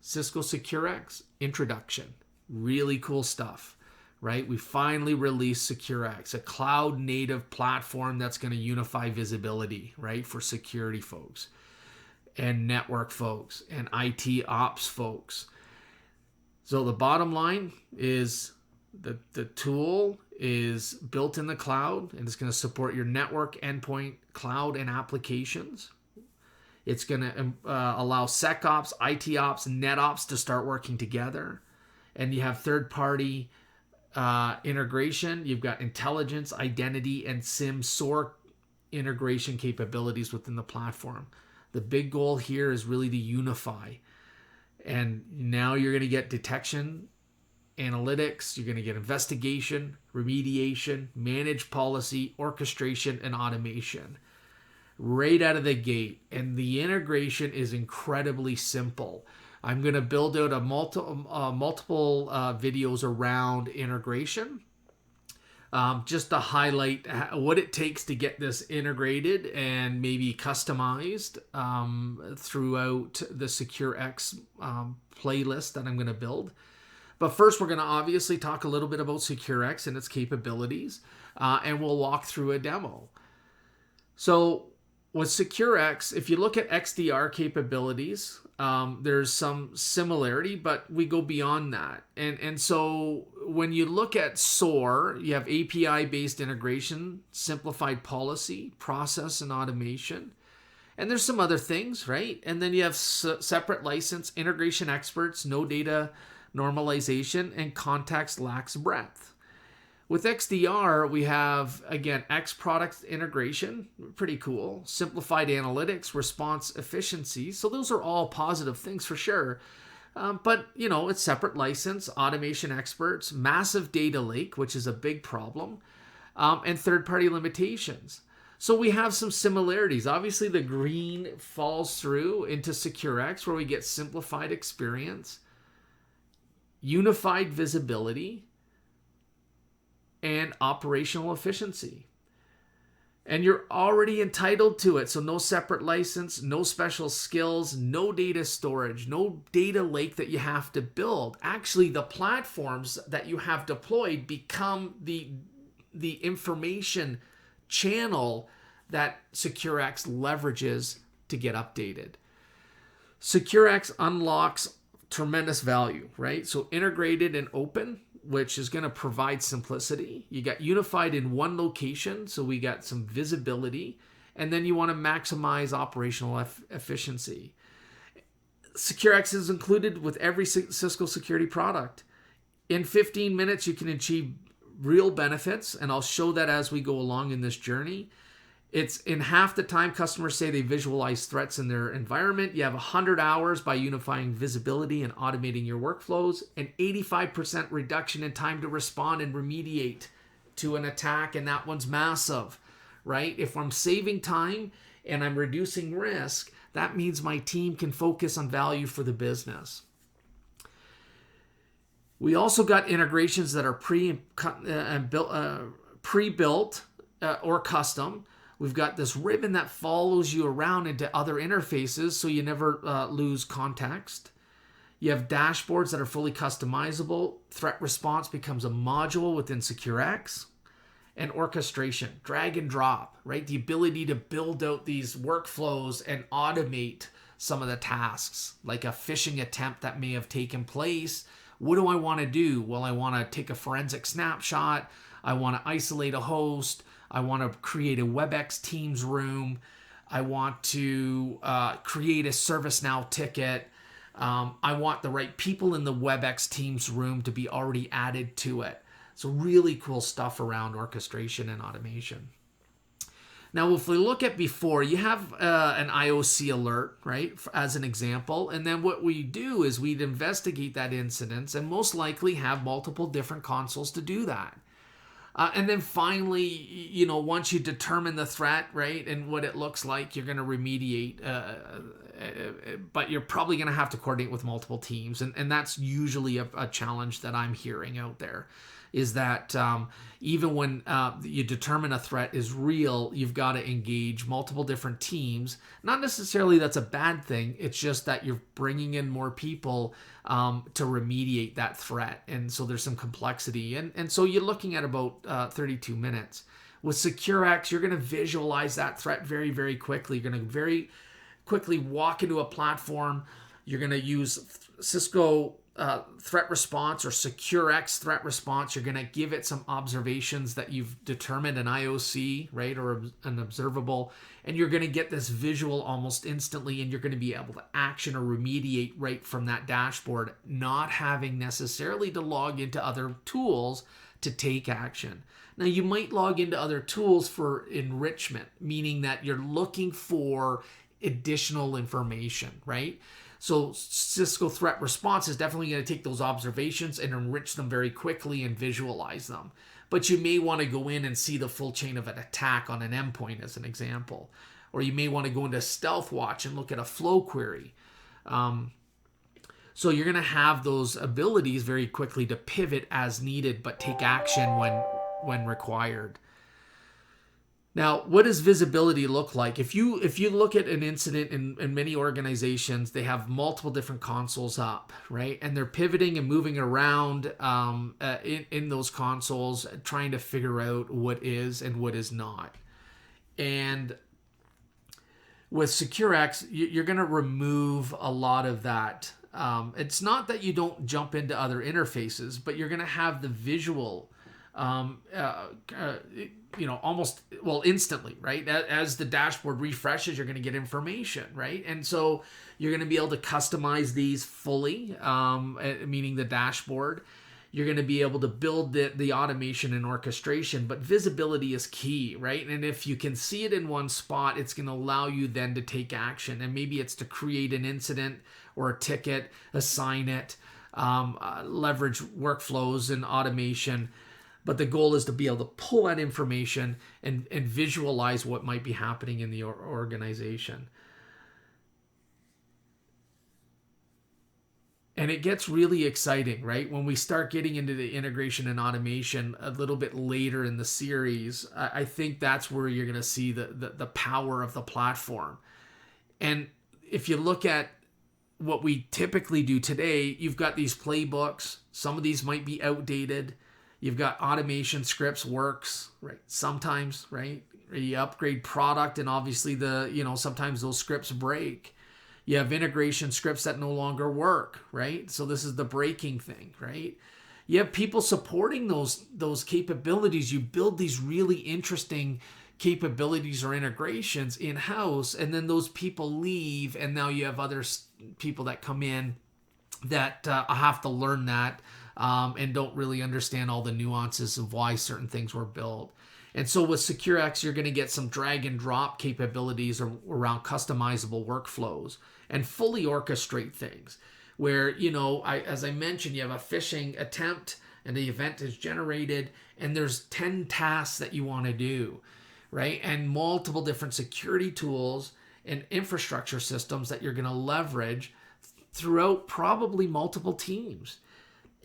Cisco SecureX introduction. Really cool stuff, right? We finally released SecureX, a cloud native platform that's going to unify visibility, right, for security folks and network folks and IT ops folks. So the bottom line is the tool is built in the cloud, and it's going to support your network, endpoint, cloud, and applications. It's going to allow SecOps, IT ops, and NetOps to start working together. And you have third-party integration. You've got intelligence, identity, and SIM SOAR integration capabilities within the platform. The big goal here is really to unify. And now you're going to get detection, analytics, you're going to get investigation, remediation, managed policy, orchestration, and automation right out of the gate. And the integration is incredibly simple. I'm going to build out multiple videos around integration, just to highlight what it takes to get this integrated and maybe customized throughout the SecureX playlist that I'm going to build. But first, we're going to obviously talk a little bit about SecureX and its capabilities, and we'll walk through a demo. So with SecureX, if you look at XDR capabilities, there's some similarity, but we go beyond that. And so when you look at SOAR, you have API-based integration, simplified policy, process, and automation. And there's some other things, right? And then you have separate license, integration experts, no data normalization, and context lacks breadth. With XDR, we have, again, X product integration, pretty cool. Simplified analytics, response efficiency. So those are all positive things for sure. But, it's separate license, automation experts, massive data lake, which is a big problem, and third-party limitations. So we have some similarities. Obviously, the green falls through into SecureX, where we get simplified experience, unified visibility, and operational efficiency. And you're already entitled to it. So no separate license, no special skills, no data storage, no data lake that you have to build. Actually, the platforms that you have deployed become the information channel that SecureX leverages to get updated. SecureX unlocks tremendous value, right? So integrated and open, which is going to provide simplicity. You got unified in one location, so we got some visibility. And then you want to maximize operational efficiency. SecureX is included with every Cisco security product. In 15 minutes, you can achieve real benefits, and I'll show that as we go along in this journey. It's in half the time customers say they visualize threats in their environment. You have 100 hours by unifying visibility and automating your workflows, an 85% reduction in time to respond and remediate to an attack, and that one's massive, right? If I'm saving time and I'm reducing risk, that means my team can focus on value for the business. We also got integrations that are pre-built or custom. We've got this ribbon that follows you around into other interfaces so you never lose context. You have dashboards that are fully customizable. Threat response becomes a module within SecureX. And orchestration, drag and drop, right? The ability to build out these workflows and automate some of the tasks, like a phishing attempt that may have taken place. What do I want to do? Well, I want to take a forensic snapshot. I want to isolate a host. I want to create a WebEx Teams room. I want to create a ServiceNow ticket. I want the right people in the WebEx Teams room to be already added to it. So really cool stuff around orchestration and automation. Now, if we look at before, you have an IOC alert, right, as an example. And then what we do is we'd investigate that incident and most likely have multiple different consoles to do that. And then finally, once you determine the threat, right, and what it looks like, you're going to remediate but you're probably going to have to coordinate with multiple teams. And that's usually a challenge that I'm hearing out there, is that even when you determine a threat is real, you've got to engage multiple different teams. Not necessarily that's a bad thing. It's just that you're bringing in more people to remediate that threat. And so there's some complexity. And so you're looking at about 32 minutes. With SecureX, you're going to visualize that threat very, very quickly. You're going to very quickly walk into a platform. You're going to use Cisco threat response or SecureX threat response. You're going to give it some observations that you've determined, an IOC, right, or an observable, and you're going to get this visual almost instantly, and you're going to be able to action or remediate right from that dashboard, not having necessarily to log into other tools to take action. Now, you might log into other tools for enrichment, meaning that you're looking for additional information, right? So Cisco Threat Response is definitely going to take those observations and enrich them very quickly and visualize them. But you may want to go in and see the full chain of an attack on an endpoint as an example. Or you may want to go into Stealth Watch and look at a flow query. So you're going to have those abilities very quickly to pivot as needed, but take action when required. Now, what does visibility look like? If you look at an incident in many organizations, they have multiple different consoles up, right? And they're pivoting and moving around in those consoles, trying to figure out what is and what is not. And with SecureX, you're going to remove a lot of that. It's not that you don't jump into other interfaces, but you're going to have the visual almost, instantly, right? As the dashboard refreshes, you're going to get information, right? And so you're going to be able to customize these fully, meaning the dashboard. You're going to be able to build the automation and orchestration, but visibility is key, right? And if you can see it in one spot, it's going to allow you then to take action. And maybe it's to create an incident or a ticket, assign it, leverage workflows and automation. But the goal is to be able to pull that information and visualize what might be happening in the organization. And it gets really exciting, right? When we start getting into the integration and automation a little bit later in the series, I think that's where you're going to see the power of the platform. And if you look at what we typically do today, you've got these playbooks. Some of these might be outdated. You've got automation scripts works, right? Sometimes, right? You upgrade product and obviously sometimes those scripts break. You have integration scripts that no longer work, right? So this is the breaking thing, right? You have people supporting those capabilities. You build these really interesting capabilities or integrations in-house, and then those people leave, and now you have other people that come in that have to learn that and don't really understand all the nuances of why certain things were built. And so with SecureX, you're going to get some drag and drop capabilities around customizable workflows and fully orchestrate things where, as I mentioned, you have a phishing attempt and the event is generated and there's 10 tasks that you want to do, right? And multiple different security tools and infrastructure systems that you're going to leverage throughout probably multiple teams.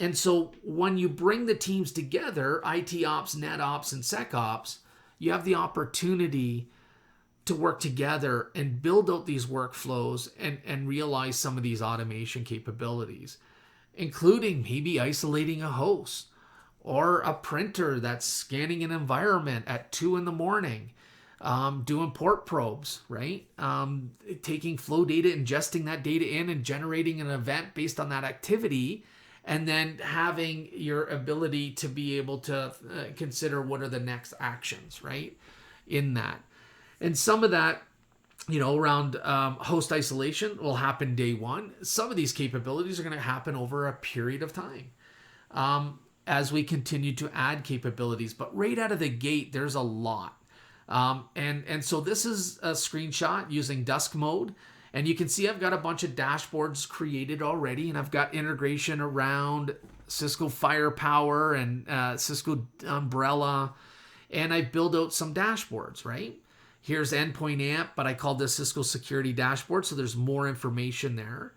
And so when you bring the teams together, IT ops, net ops, and SecOps, you have the opportunity to work together and build out these workflows and realize some of these automation capabilities, including maybe isolating a host or a printer that's scanning an environment at 2 a.m, doing port probes, right? Taking flow data, ingesting that data in and generating an event based on that activity, and then having your ability to be able to consider what are the next actions, right, in that. And some of that, around host isolation will happen day one. Some of these capabilities are going to happen over a period of time as we continue to add capabilities. But right out of the gate, there's a lot. And so this is a screenshot using dusk mode. And you can see I've got a bunch of dashboards created already, and I've got integration around Cisco Firepower and Cisco Umbrella, and I build out some dashboards, right? Here's endpoint AMP, but I called this Cisco Security Dashboard, so there's more information there.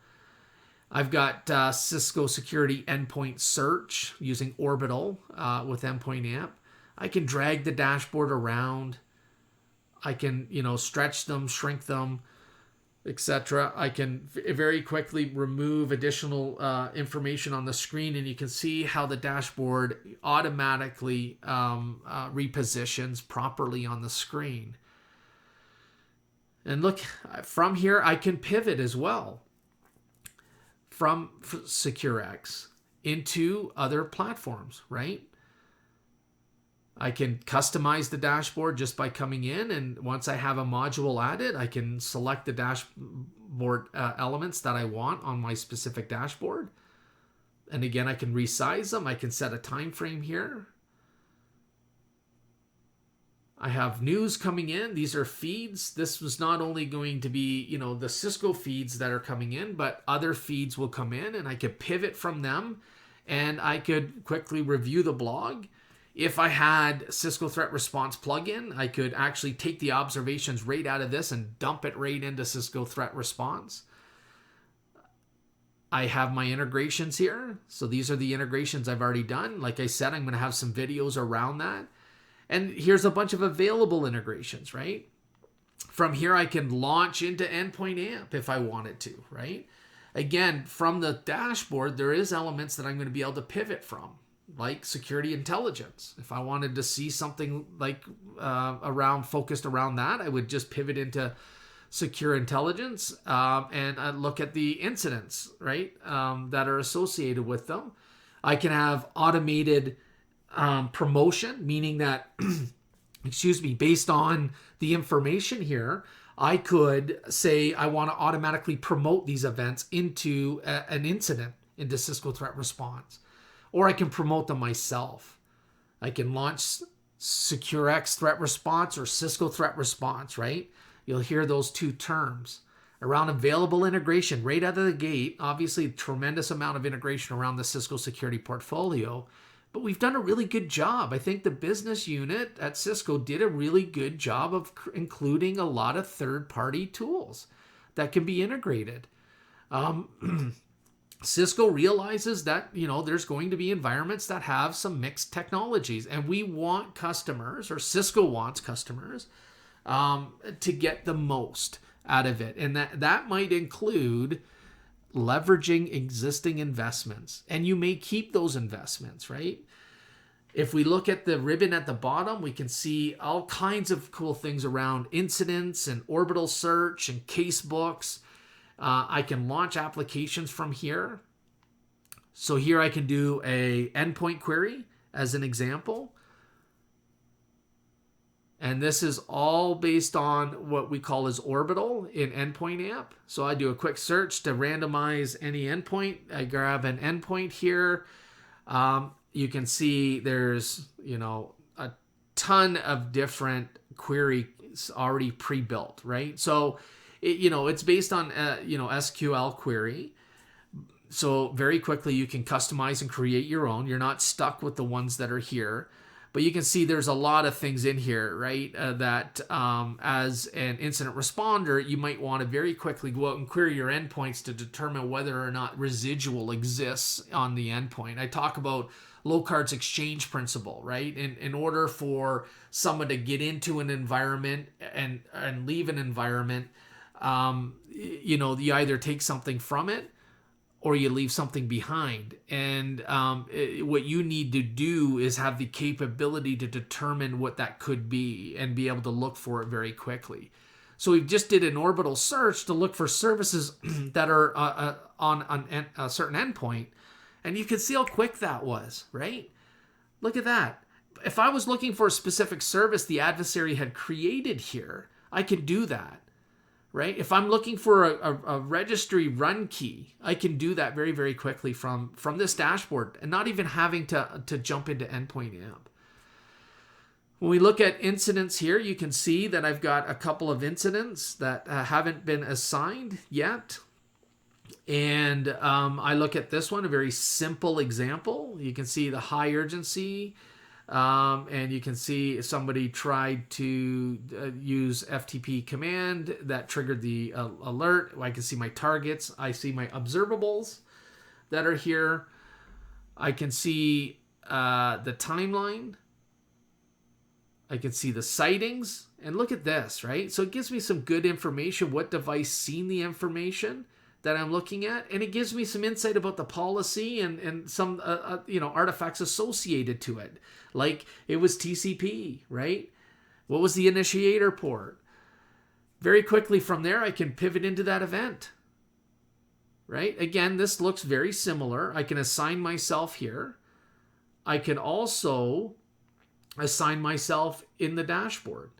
I've got Cisco Security Endpoint Search using Orbital with endpoint AMP. I can drag the dashboard around. I can, stretch them, shrink them, etc. I can very quickly remove additional information on the screen, and you can see how the dashboard automatically repositions properly on the screen. And look, from here I can pivot as well from SecureX into other platforms, right? I can customize the dashboard just by coming in, and once I have a module added, I can select the dashboard elements that I want on my specific dashboard. And again, I can resize them. I can set a time frame here. I have news coming in. These are feeds. This was not only going to be, the Cisco feeds that are coming in, but other feeds will come in, and I could pivot from them, and I could quickly review the blog. If I had Cisco Threat Response plugin, I could actually take the observations right out of this and dump it right into Cisco Threat Response. I have my integrations here. So these are the integrations I've already done. Like I said, I'm going to have some videos around that. And here's a bunch of available integrations, right? From here, I can launch into endpoint AMP if I wanted to, right? Again, from the dashboard, there is elements that I'm going to be able to pivot from, like security intelligence. If I wanted to see something like focused around that, I would just pivot into secure intelligence and I'd look at the incidents, right, that are associated with them. I can have automated promotion, meaning that, based on the information here, I could say I want to automatically promote these events into an incident into Cisco Threat Response. Or I can promote them myself. I can launch SecureX Threat Response or Cisco Threat Response, right? You'll hear those two terms. Around available integration right out of the gate, obviously a tremendous amount of integration around the Cisco security portfolio, but we've done a really good job. I think the business unit at Cisco did a really good job of including a lot of third-party tools that can be integrated. Cisco realizes that, there's going to be environments that have some mixed technologies, and we want customers, or Cisco wants customers, to get the most out of it. And that might include leveraging existing investments, and you may keep those investments, right? If we look at the ribbon at the bottom, we can see all kinds of cool things around incidents and orbital search and casebooks. I can launch applications from here. So here I can do a endpoint query as an example. And this is all based on what we call as orbital in endpoint AMP. So I do a quick search to randomize any endpoint. I grab an endpoint here. You can see there's, a ton of different queries already pre-built, right? So, it's based on, SQL query. So very quickly you can customize and create your own. You're not stuck with the ones that are here. But you can see there's a lot of things in here, right, that as an incident responder, you might want to very quickly go out and query your endpoints to determine whether or not residual exists on the endpoint. I talk about Locard's exchange principle, right? In order for someone to get into an environment and leave an environment, you either take something from it or you leave something behind. And what you need to do is have the capability to determine what that could be and be able to look for it very quickly. So we just did an orbital search to look for services that are on a certain endpoint. And you can see how quick that was, right? Look at that. If I was looking for a specific service the adversary had created here, I can do that. Right? If I'm looking for a registry run key, I can do that very, very quickly from this dashboard and not even having to jump into endpoint AMP. When we look at incidents here, you can see that I've got a couple of incidents that haven't been assigned yet. And I look at this one, a very simple example. You can see the high urgency And you can see somebody tried to use FTP command that triggered the alert. I can see my targets. I see my observables that are here. I can see the timeline. I can see the sightings. And look at this, right? So it gives me some good information. What device seen the information that I'm looking at? And it gives me some insight about the policy and some artifacts associated to it. Like it was TCP, right? What was the initiator port? Very quickly from there, I can pivot into that event, right? Again, this looks very similar. I can assign myself here. I can also assign myself in the dashboard.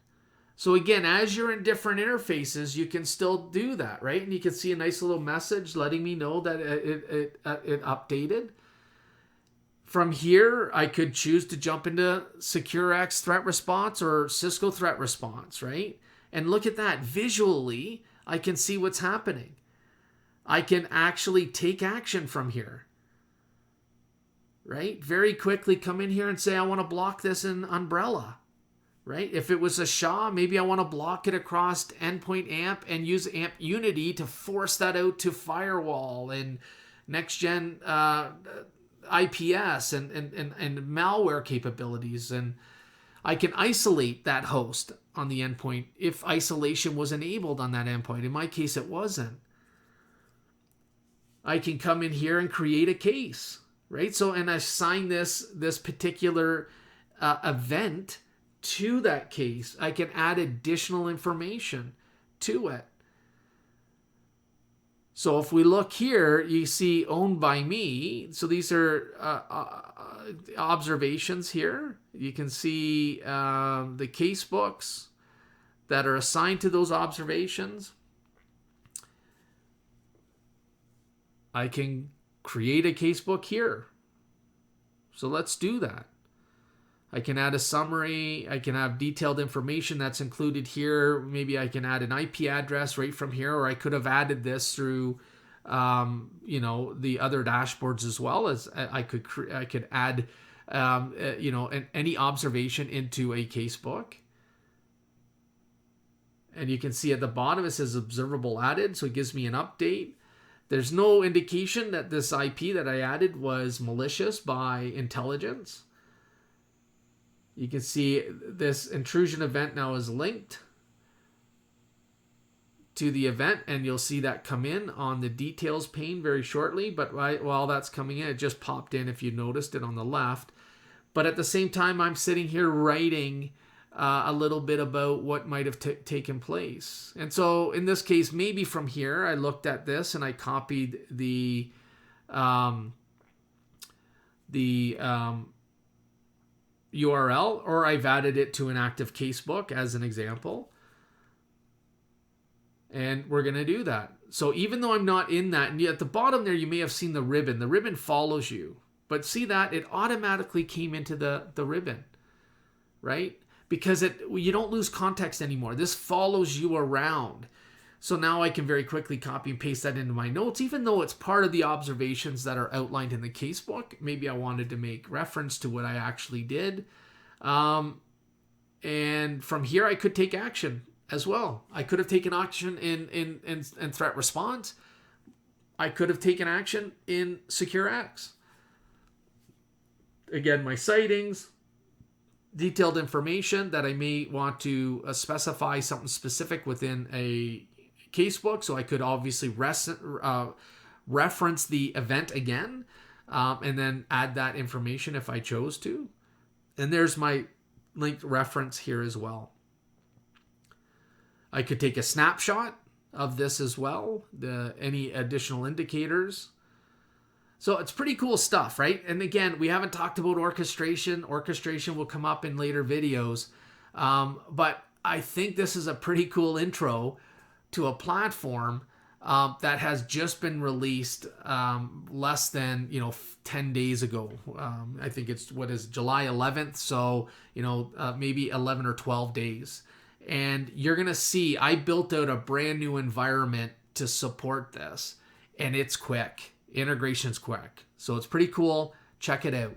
So again, as you're in different interfaces, you can still do that, right? And you can see a nice little message letting me know that it updated. From here, I could choose to jump into SecureX threat response or Cisco threat response, right? And look at that. Visually, I can see what's happening. I can actually take action from here, right? Very quickly come in here and say, I want to block this in Umbrella, right? If it was a SHA, maybe I want to block it across endpoint AMP and use AMP Unity to force that out to firewall and next-gen IPS and malware capabilities. And I can isolate that host on the endpoint if isolation was enabled on that endpoint. In my case, it wasn't. I can come in here and create a case, right? So, and assign this particular event to that case. I can add additional information to it. So if we look here, you see owned by me. So these are observations here. You can see the case books that are assigned to those observations. I can create a casebook here. So let's do that. I can add a summary. I can have detailed information that's included here. Maybe I can add an IP address right from here, or I could have added this through, the other dashboards as well. As I could add, any observation into a casebook. And you can see at the bottom it says observable added, so it gives me an update. There's no indication that this IP that I added was malicious by intelligence. You can see this intrusion event now is linked to the event, and you'll see that come in on the details pane very shortly. But while that's coming in, it just popped in if you noticed it on the left. But at the same time, I'm sitting here writing a little bit about what might have taken place. And so in this case, maybe from here, I looked at this and I copied the URL, or I've added it to an active casebook as an example. And we're going to do that. So even though I'm not in that, and at the bottom there, you may have seen the ribbon. The ribbon follows you. But see that? It automatically came into the ribbon, right? Because you don't lose context anymore. This follows you around. So now I can very quickly copy and paste that into my notes, even though it's part of the observations that are outlined in the casebook. Maybe I wanted to make reference to what I actually did. And from here, I could take action as well. I could have taken action in threat response. I could have taken action in SecureX. Again, my sightings, detailed information that I may want to specify something specific within a casebook. So I could obviously reference the event again, and then add that information if I chose to. And there's my linked reference here as well. I could take a snapshot of this as well, any additional indicators. So it's pretty cool stuff, right? And again, we haven't talked about orchestration. Orchestration will come up in later videos. But I think this is a pretty cool intro to a platform that has just been released less than 10 days ago. I think it's July 11th, so maybe 11 or 12 days. And you're gonna see I built out a brand new environment to support this, and it's quick. Integration's quick, so it's pretty cool. Check it out.